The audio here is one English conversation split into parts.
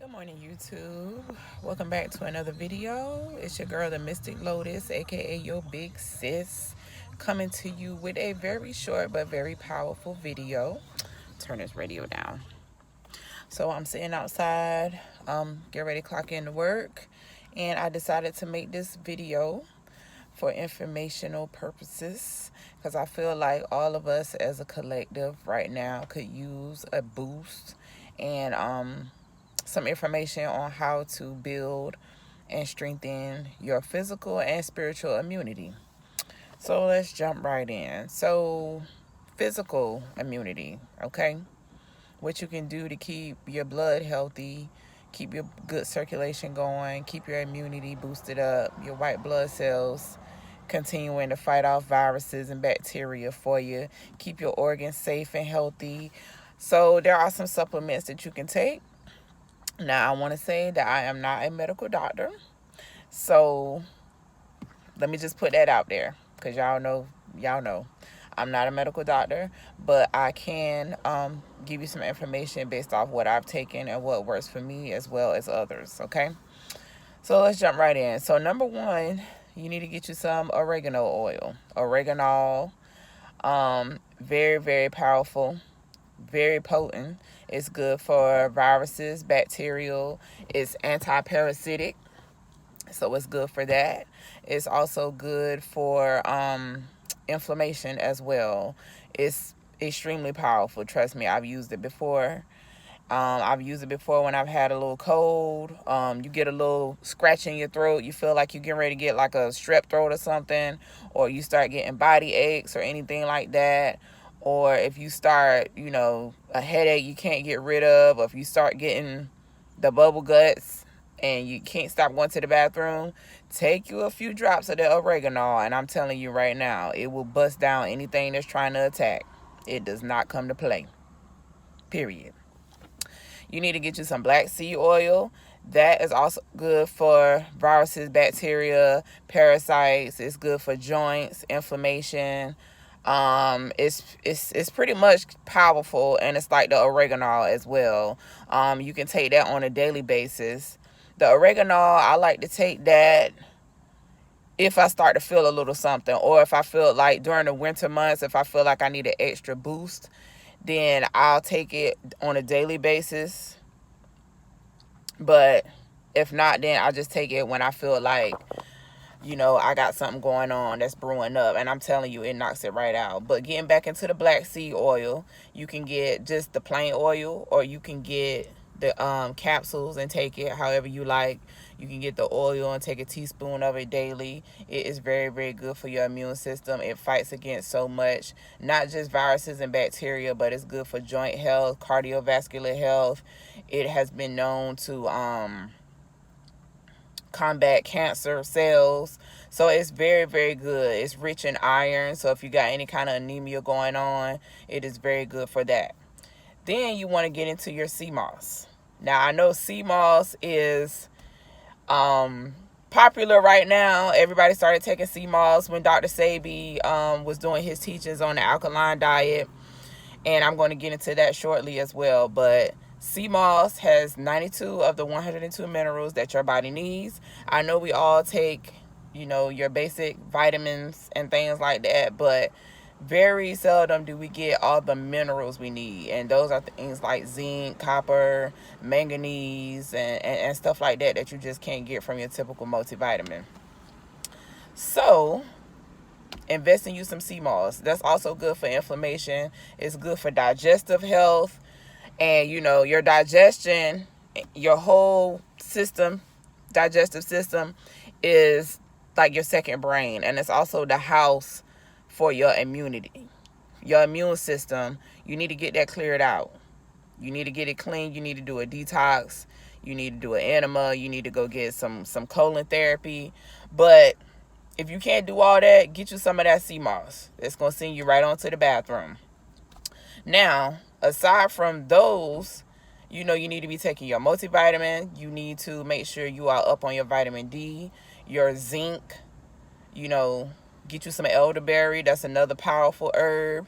Good morning, YouTube. Welcome back to another video. It's your girl, the Mystic Lotus, aka your big sis, coming to you with a very short but very powerful video. Turn this radio down. So I'm sitting outside, get ready to clock in to work, and I decided to make this video for informational purposes because I feel like all of us as a collective right now could use a boost and some information on how to build and strengthen your physical and spiritual immunity. So let's jump right in. So, physical immunity, okay? What you can do to keep your blood healthy, keep your good circulation going, keep your immunity boosted up, your white blood cells continuing to fight off viruses and bacteria for you, keep your organs safe and healthy. So there are some supplements that you can take. Now, I want to say that I am not a medical doctor. So let me just put that out there because y'all know I'm not a medical doctor, but I can give you some information based off what I've taken and what works for me as well as others, okay? So let's jump right in. So number one, you need to get you some oregano oil. Oregano, very, very powerful, very potent. It's good for viruses, bacterial. It's anti-parasitic, so it's good for that. It's also good for inflammation as well. It's extremely powerful. Trust me, I've used it before. I've used it before when I've had a little cold. You get a little scratch in your throat. You feel like you're getting ready to get like a strep throat or something, or you start getting body aches or anything like that. Or if you start, a headache you can't get rid of, or if you start getting the bubble guts and you can't stop going to the bathroom, take you a few drops of the oregano, and I'm telling you right now, it will bust down anything that's trying to attack. It does not come to play. Period. You need to get you some black seed oil. That is also good for viruses, bacteria, parasites. It's good for joints, inflammation. It's pretty much powerful, and it's like the oregano as well. You can take that on a daily basis. The oregano, I like to take that if I start to feel a little something, or if I feel like during the winter months, if I feel like I need an extra boost, then I'll take it on a daily basis. But if not, then I'll just take it when I feel like, I got something going on that's brewing up, and I'm telling you, it knocks it right out. But getting back into the black seed oil, you can get just the plain oil, or you can get the capsules and take it however you like. You can get the oil and take a teaspoon of it daily. It is very, very good for your immune system. It fights against so much, not just viruses and bacteria, but it's good for joint health, cardiovascular health. It has been known to combat cancer cells. So it's very, very good. It's rich in iron. So if you got any kind of anemia going on, it is very good for that. Then you want to get into your sea moss. Now, I know sea moss is popular right now. Everybody started taking sea moss when Dr. Sebi was doing his teachings on the alkaline diet. And I'm going to get into that shortly as well. But sea moss has 92 of the 102 minerals that your body needs. I know we all take, your basic vitamins and things like that, but very seldom do we get all the minerals we need. And those are things like zinc, copper, manganese, and stuff like that you just can't get from your typical multivitamin. So invest in you some sea moss. That's also good for inflammation. It's good for digestive health. And, your digestion, your whole system, digestive system is like your second brain. And it's also the house for your immunity. Your immune system, you need to get that cleared out. You need to get it clean. You need to do a detox. You need to do an enema. You need to go get some colon therapy. But if you can't do all that, get you some of that sea moss. It's going to send you right onto the bathroom. Now, aside from those, you need to be taking your multivitamin. You need to make sure you are up on your vitamin D, your zinc. Get you some elderberry. That's another powerful herb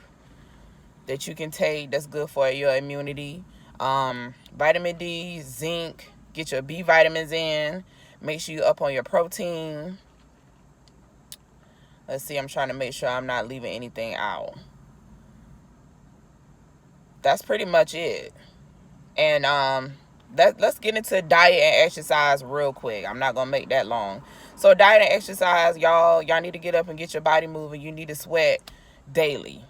that you can take that's good for your immunity. Vitamin D, zinc, Get your B vitamins in. Make sure you up on your protein. Let's see, I'm trying to make sure I'm not leaving anything out. That's pretty much it. And let's get into diet and exercise real quick. I'm not gonna make that long. So diet and exercise, y'all need to get up and get your body moving. You need to sweat daily.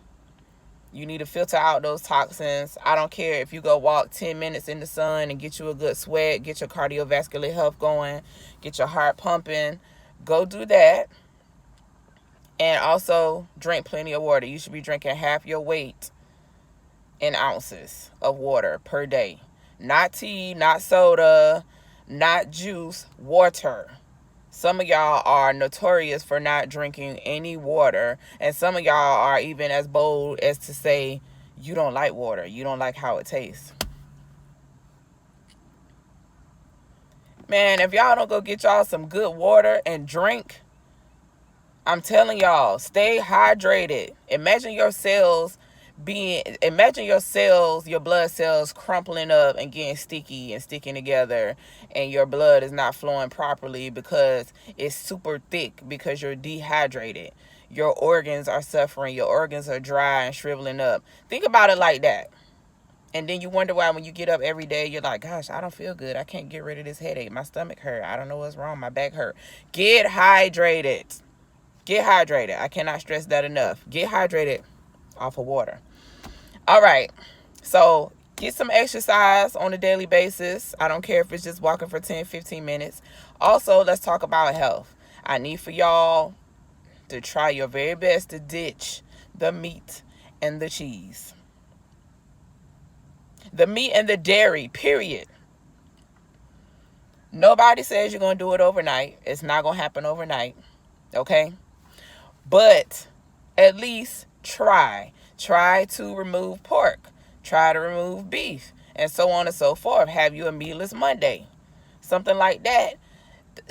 You need to filter out those toxins. I don't care if you go walk 10 minutes in the sun and get you a good sweat, get your cardiovascular health going, get your heart pumping. Go do that. And also drink plenty of water. You should be drinking half your weight in ounces of water per day. Not tea, not soda, not juice, water. Some of y'all are notorious for not drinking any water. And some of y'all are even as bold as to say you don't like water. You don't like how it tastes. Man, if y'all don't go get y'all some good water and drink, I'm telling y'all, stay hydrated. Imagine your blood cells crumpling up and getting sticky and sticking together, and your blood is not flowing properly because it's super thick because you're dehydrated. Your organs are suffering. Your organs are dry and shriveling up. Think about it like that. And then you wonder why when you get up every day, you're like, gosh, I don't feel good. I can't get rid of this headache. My stomach hurt. I don't know what's wrong. My back hurt. Get hydrated. Get hydrated. I cannot stress that enough. Get hydrated off of water. All right. So get some exercise on a daily basis. I don't care if it's just walking for 10, 15 minutes. Also, let's talk about health. I need for y'all to try your very best to ditch the meat and the cheese. The meat and the dairy, period. Nobody says you're going to do it overnight. It's not going to happen overnight. Okay? But at least try. Try to remove pork. Try to remove beef. And so on and so forth. Have you a meatless Monday. Something like that.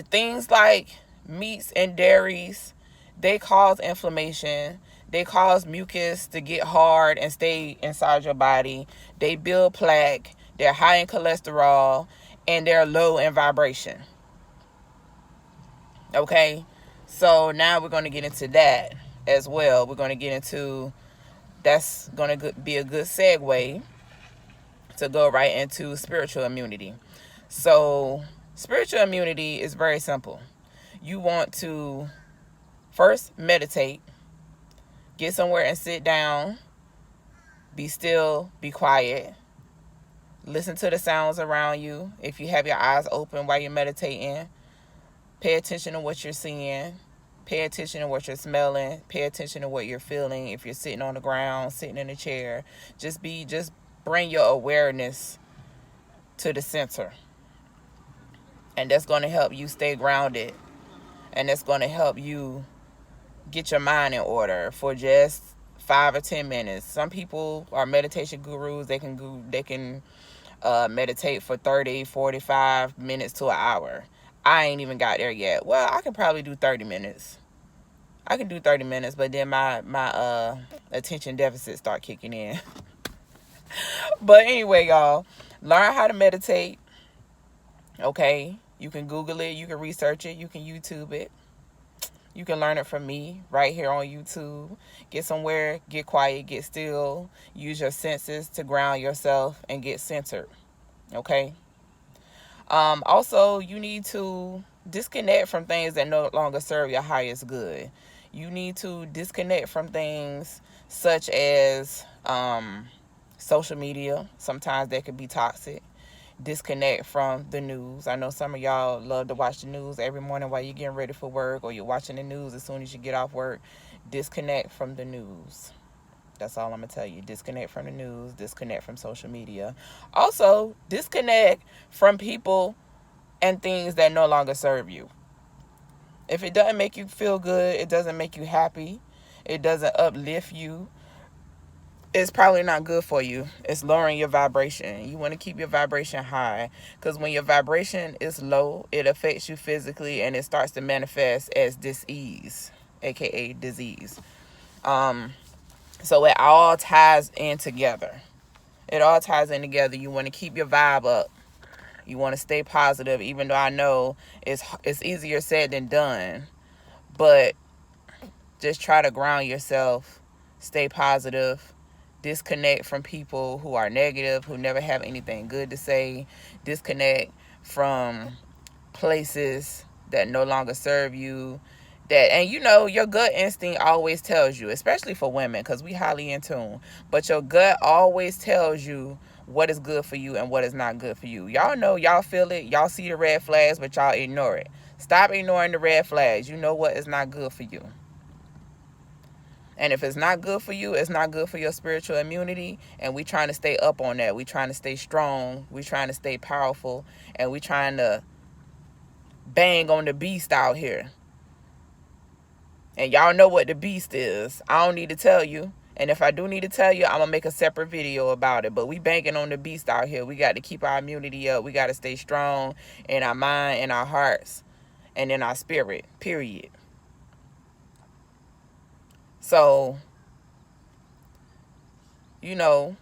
Things like meats and dairies, they cause inflammation. They cause mucus to get hard and stay inside your body. They build plaque. They're high in cholesterol. And they're low in vibration. Okay? So now we're going to get into that as well. We're going to get into, that's going to be a good segue to go right into spiritual immunity. So spiritual immunity is very simple. You want to first meditate, get somewhere and sit down, be still, be quiet, listen to the sounds around you. If you have your eyes open while you're meditating, pay attention to what you're seeing. Pay attention to what you're smelling. Pay attention to what you're feeling. If you're sitting on the ground, sitting in a chair, just bring your awareness to the center. And that's going to help you stay grounded. And that's going to help you get your mind in order for just 5 or 10 minutes. Some people are meditation gurus. They can meditate for 30, 45 minutes to an hour. I ain't even got there yet. Well, I can probably do 30 minutes. I can do 30 minutes, but then my attention deficit start kicking in. But anyway, y'all, learn how to meditate. Okay? You can Google it. You can research it. You can YouTube it. You can learn it from me right here on YouTube. Get somewhere, get quiet, get still. Use your senses to ground yourself and get centered. Okay? Also, you need to disconnect from things that no longer serve your highest good. You need to disconnect from things such as social media. Sometimes that could be toxic. Disconnect from the news. I know some of y'all love to watch the news every morning while you're getting ready for work, or you're watching the news as soon as you get off work. Disconnect from the news. That's all I'm going to tell you. Disconnect from the news. Disconnect from social media. Also, disconnect from people and things that no longer serve you. If it doesn't make you feel good, it doesn't make you happy, it doesn't uplift you, it's probably not good for you. It's lowering your vibration. You want to keep your vibration high, because when your vibration is low, it affects you physically and it starts to manifest as dis-ease, aka disease. So it all ties in together. You want to keep your vibe up. You want to stay positive, even though I know it's easier said than done. But just try to ground yourself, stay positive, disconnect from people who are negative, who never have anything good to say, disconnect from places that no longer serve you. And you know, your gut instinct always tells you, especially for women, because we highly in tune, but your gut always tells you what is good for you and what is not good for you. Y'all know, y'all feel it, y'all see the red flags, but y'all ignore it. Stop ignoring the red flags. You know what is not good for you. And if it's not good for you, it's not good for your spiritual immunity. And we trying to stay up on that. We trying to stay strong. We trying to stay powerful. And we trying to bang on the beast out here. And y'all know what the beast is. I don't need to tell you. And if I do need to tell you, I'm going to make a separate video about it. But we banging on the beast out here. We got to keep our immunity up. We got to stay strong in our mind, in our hearts, and in our spirit. Period. So, you know,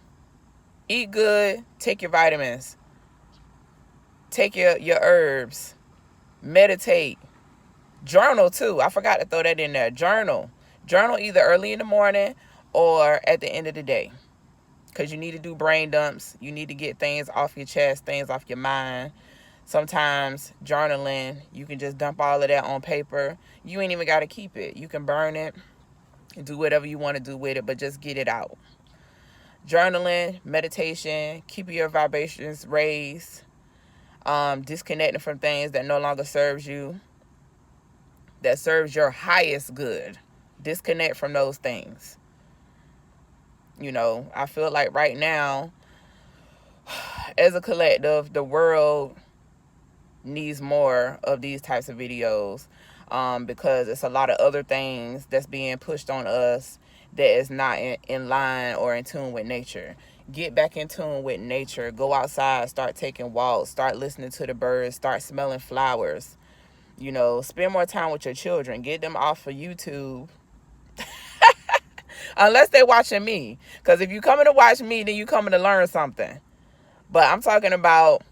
eat good, take your vitamins, take your herbs, meditate, journal too. I forgot to throw that in there. Journal either early in the morning or at the end of the day, because you need to do brain dumps. You need to get things off your chest, things off your mind. Sometimes journaling, you can just dump all of that on paper. You ain't even got to keep it. You can burn it. Do whatever you want to do with it, but just get it out. Journaling, meditation, keep your vibrations raised, disconnecting from things that no longer serves you, that serves your highest good. Disconnect from those things. You know, I feel like right now, as a collective, the world needs more of these types of videos. Because it's a lot of other things that's being pushed on us that is not in line or in tune with nature. Get back in tune with nature. Go outside, start taking walks, start listening to the birds, start smelling flowers. You know, spend more time with your children. Get them off of YouTube. Unless they're watching me. Because if you coming to watch me, then you coming to learn something. But I'm talking about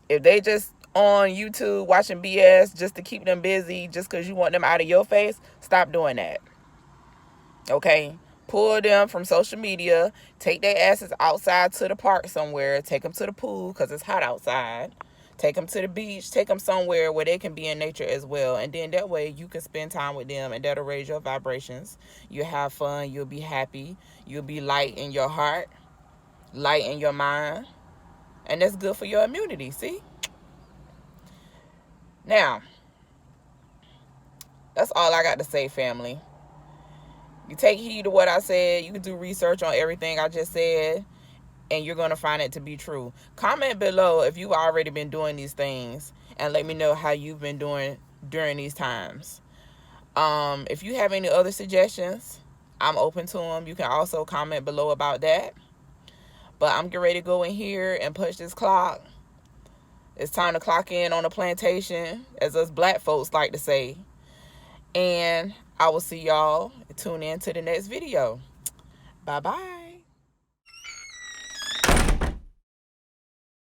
if they just on YouTube watching BS just to keep them busy, just because you want them out of your face, stop doing that. Okay? Pull them from social media. Take their asses outside to the park somewhere. Take them to the pool because it's hot outside. Take them to the beach. Take them somewhere where they can be in nature as well. And then that way you can spend time with them, and that'll raise your vibrations. You'll have fun. You'll be happy. You'll be light in your heart, light in your mind. And that's good for your immunity, see? Now, that's all I got to say, family. You take heed to what I said. You can do research on everything I just said, and you're going to find it to be true. Comment below if you've already been doing these things, and let me know how you've been doing during these times. If you have any other suggestions, I'm open to them. You can also comment below about that. But I'm getting ready to go in here and punch this clock. It's time to clock in on the plantation, as us black folks like to say. And I will see y'all. Tune in to the next video. Bye-bye.